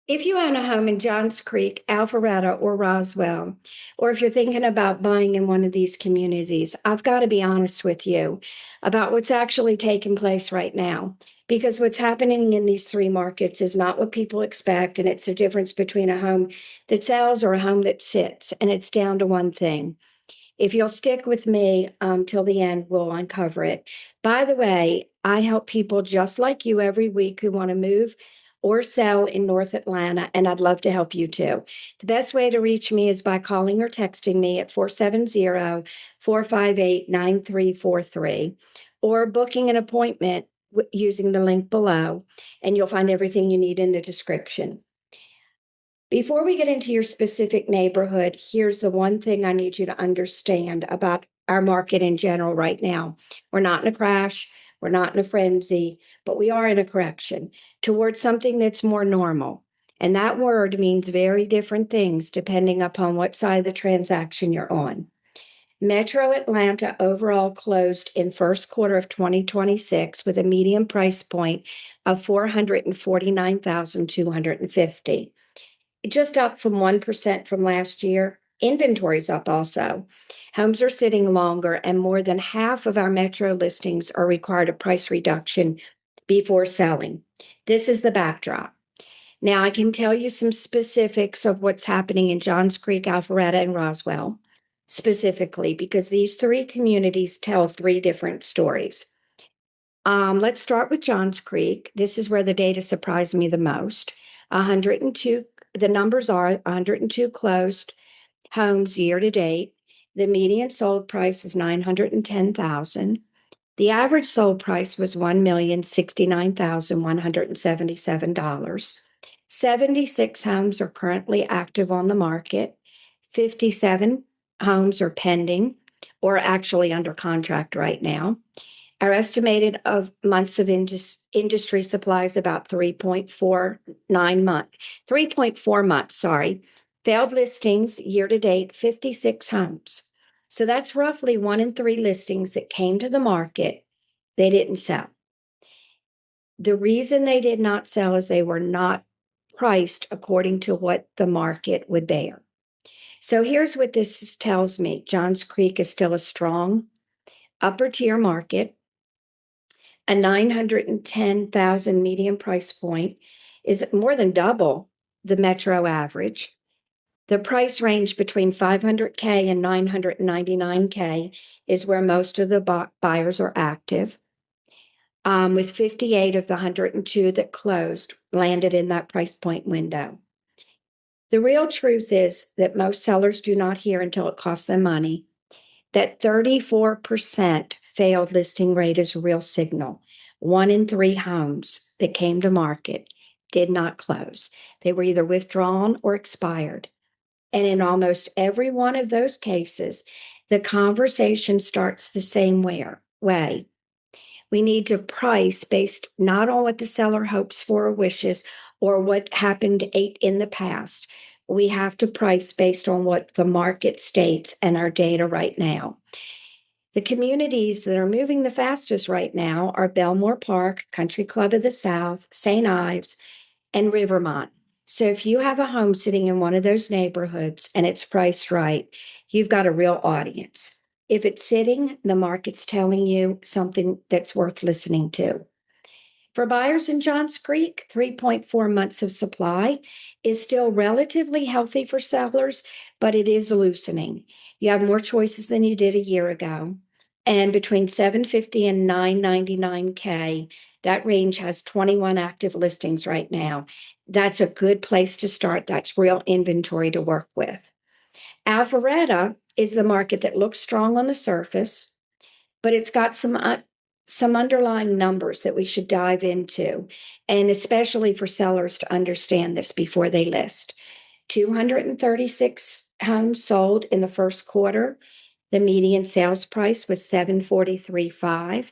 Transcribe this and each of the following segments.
If you own a home in Johns Creek, Alpharetta, or Roswell, or if you're thinking about buying in one of these communities, I've got to be honest with you about what's actually taking place right now. Because what's happening in these three markets is not what people expect. And it's the difference between a home that sells or a home that sits. And it's down to one thing. If you'll stick with me till the end, we'll uncover it. By the way, I help people just like you every week who want to move or sell in North Atlanta, and I'd love to help you too. The best way to reach me is by calling or texting me at 470-458-9343 or booking an appointment using the link below, and you'll find everything you need in the description. Before we get into your specific neighborhood, here's the one thing I need you to understand about our market in general right now. We're not in a crash, we're not in a frenzy, but we are in a correction towards something that's more normal. And that word means very different things depending upon what side of the transaction you're on. Metro Atlanta overall closed in first quarter of 2026 with a median price point of $449,250, just up from 1% from last year. Inventory's up also. Homes are sitting longer, and more than half of our metro listings are required a price reduction before selling. This is the backdrop. Now, I can tell you some specifics of what's happening in Johns Creek, Alpharetta, and Roswell, specifically, because these three communities tell three different stories. Let's start with Johns Creek. This is where the data surprised me the most. 102, the numbers are 102 closed homes year to date. The median sold price is $910,000. The average sold price was $1,069,177. 76 homes are currently active on the market. 57 homes are pending or actually under contract right now. Our estimated of months of industry supply is about 3.4 months, sorry. Failed listings year to date, 56 homes. So that's roughly 1 in 3 listings that came to the market, they didn't sell. The reason they did not sell is they were not priced according to what the market would bear. So here's what this tells me. Johns Creek is still a strong upper tier market. A $910,000 median price point is more than double the metro average. The price range between $500K and $999K is where most of the buyers are active. With 58 of the 102 that closed landed in that price point window. The real truth is that most sellers do not hear until it costs them money. That 34% failed listing rate is a real signal. 1 in 3 homes that came to market did not close. They were either withdrawn or expired. And in almost every one of those cases, the conversation starts the same way. We need to price based not on what the seller hopes for or wishes or what happened in the past. We have to price based on what the market states and our data right now. The communities that are moving the fastest right now are Belmore Park, Country Club of the South, St. Ives, and Rivermont. So if you have a home sitting in one of those neighborhoods and it's priced right, you've got a real audience. If it's sitting, the market's telling you something that's worth listening to. For buyers in Johns Creek, 3.4 months of supply is still relatively healthy for sellers, but it is loosening. You have more choices than you did a year ago. And between $750 and $999K, that range has 21 active listings right now. That's a good place to start. That's real inventory to work with. Alpharetta is the market that looks strong on the surface, but it's got some underlying numbers that we should dive into, and especially for sellers to understand this before they list. 236 homes sold in the first quarter. The median sales price was $743,500.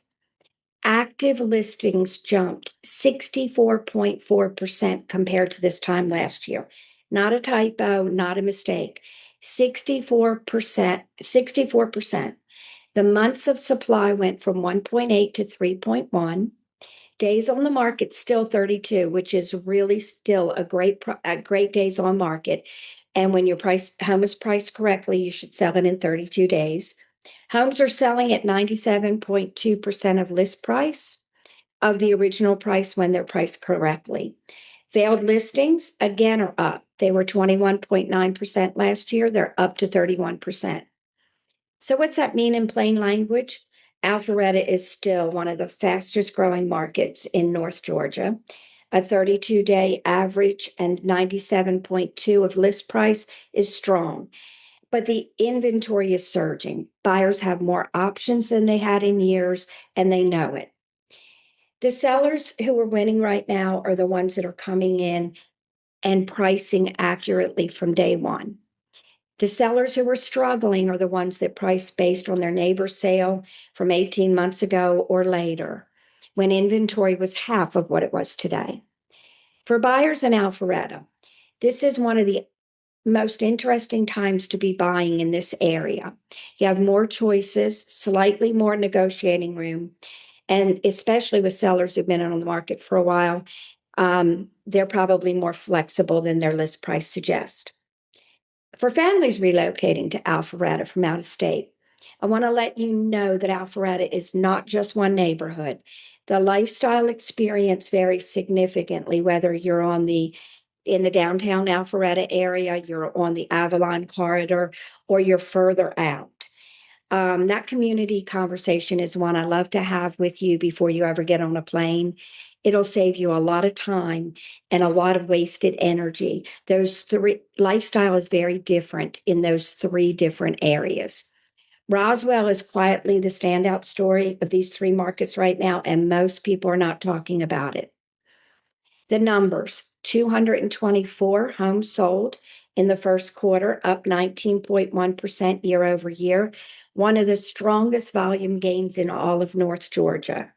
Active listings jumped 64.4% compared to this time last year. Not a typo, not a mistake. 64%, 64%. The months of supply went from 1.8 to 3.1. Days on the market still 32, which is really still a great days on market. And when your home is priced correctly, you should sell it in 32 days. Homes are selling at 97.2% of list price of the original price when they're priced correctly. Failed listings, again, are up. They were 21.9% last year. They're up to 31%. So what's that mean in plain language? Alpharetta is still one of the fastest growing markets in North Georgia. A 32-day average and 97.2 of list price is strong. But the inventory is surging. Buyers have more options than they had in years, and they know it. The sellers who are winning right now are the ones that are coming in and pricing accurately from day one. The sellers who are struggling are the ones that price based on their neighbor's sale from 18 months ago or later, when inventory was half of what it was today. For buyers in Alpharetta, this is one of the most interesting times to be buying in this area. You have more choices, slightly more negotiating room, and especially with sellers who've been on the market for a while, they're probably more flexible than their list price suggests. For families relocating to Alpharetta from out of state, I want to let you know that Alpharetta is not just one neighborhood. The lifestyle experience varies significantly, whether you're in the downtown Alpharetta area, you're on the Avalon corridor, or you're further out. That community conversation is one I love to have with you before you ever get on a plane. It'll save you a lot of time and a lot of wasted energy. Lifestyle is very different in those three different areas. Roswell is quietly the standout story of these three markets right now, and most people are not talking about it. The numbers: 224 homes sold in the first quarter, up 19.1% year over year, one of the strongest volume gains in all of North Georgia.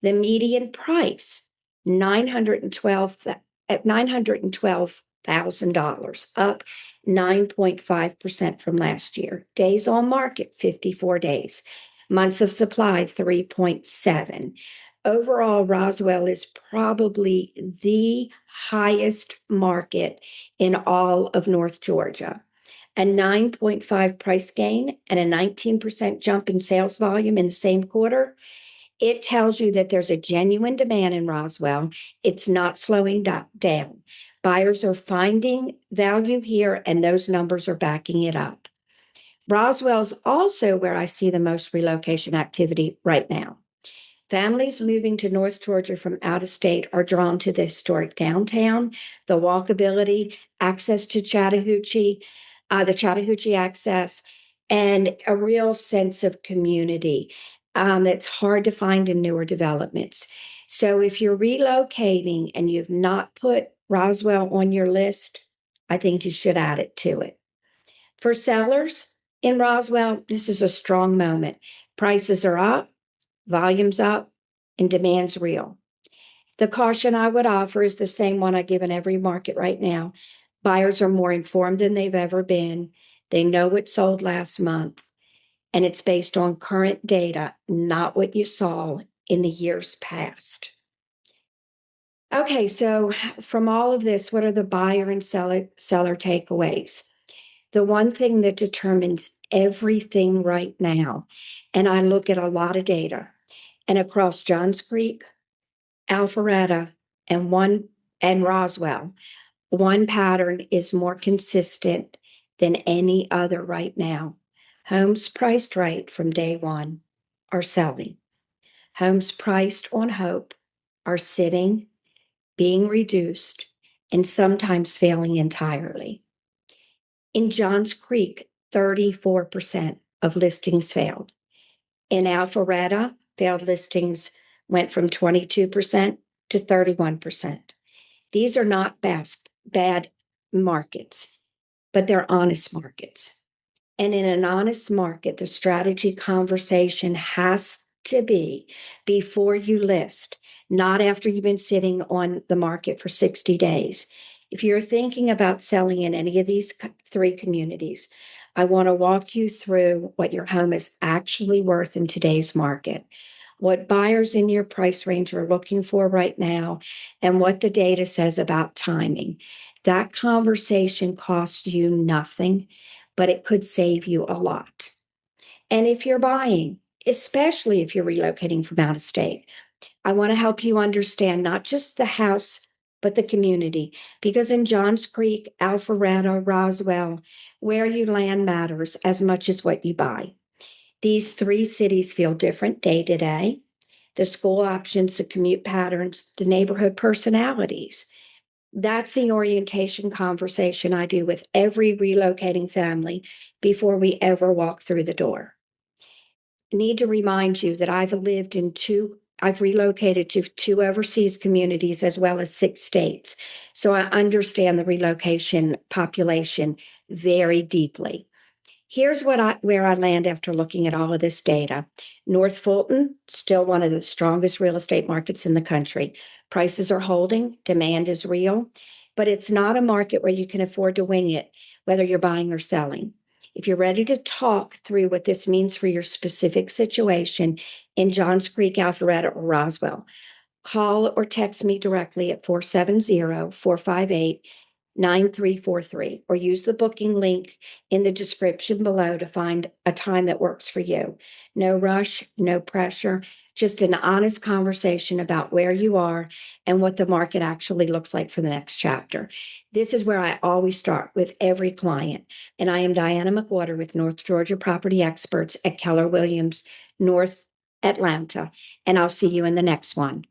The median price, $912,000, up 9.5% from last year. Days on market, 54 days. Months of supply, 3.7. Overall, Roswell is probably the highest market in all of North Georgia. A 9.5 price gain and a 19% jump in sales volume in the same quarter. It tells you that there's a genuine demand in Roswell. It's not slowing down. Buyers are finding value here, and those numbers are backing it up. Roswell's also where I see the most relocation activity right now. Families moving to North Georgia from out of state are drawn to the historic downtown, the walkability, access to Chattahoochee, the Chattahoochee access, and a real sense of community that's hard to find in newer developments. So if you're relocating and you've not put Roswell on your list, I think you should add it to it. For sellers in Roswell, this is a strong moment. Prices are up, volume's up, and demand's real. The caution I would offer is the same one I give in every market right now. Buyers are more informed than they've ever been. They know what sold last month, and it's based on current data, not what you saw in the years past. Okay, so from all of this, what are the buyer and seller takeaways? The one thing that determines everything right now, and I look at a lot of data, and across Johns Creek, Alpharetta, and Roswell, one pattern is more consistent than any other right now. Homes priced right from day one are selling. Homes priced on hope are sitting, being reduced, and sometimes failing entirely. In Johns Creek, 34% of listings failed. In Alpharetta, failed listings went from 22% to 31%. These are not bad markets, but they're honest markets. And in an honest market, the strategy conversation has to be before you list, not after you've been sitting on the market for 60 days. If you're thinking about selling in any of these three communities, I want to walk you through what your home is actually worth in today's market. what buyers in your price range are looking for right now, and what the data says about timing. That conversation costs you nothing, but it could save you a lot. And if you're buying, especially if you're relocating from out of state, I want to help you understand not just the house, but the community. Because in Johns Creek, Alpharetta, Roswell, where you land matters as much as what you buy. These three cities feel different day to day. The school options, the commute patterns, the neighborhood personalities. That's the orientation conversation I do with every relocating family before we ever walk through the door. I need to remind you that I've relocated to 2 overseas communities as well as 6 states. So I understand the relocation population very deeply. Here's where I land after looking at all of this data. North Fulton, still one of the strongest real estate markets in the country. Prices are holding, demand is real, but it's not a market where you can afford to wing it, whether you're buying or selling. If you're ready to talk through what this means for your specific situation in Johns Creek, Alpharetta, or Roswell, call or text me directly at 470-458-9343, or use the booking link in the description below to find a time that works for you. No rush, no pressure, just an honest conversation about where you are and what the market actually looks like for the next chapter. This is where I always start with every client. And I am Dianna McWhorter with North Georgia Property Experts at Keller Williams, North Atlanta. And I'll see you in the next one.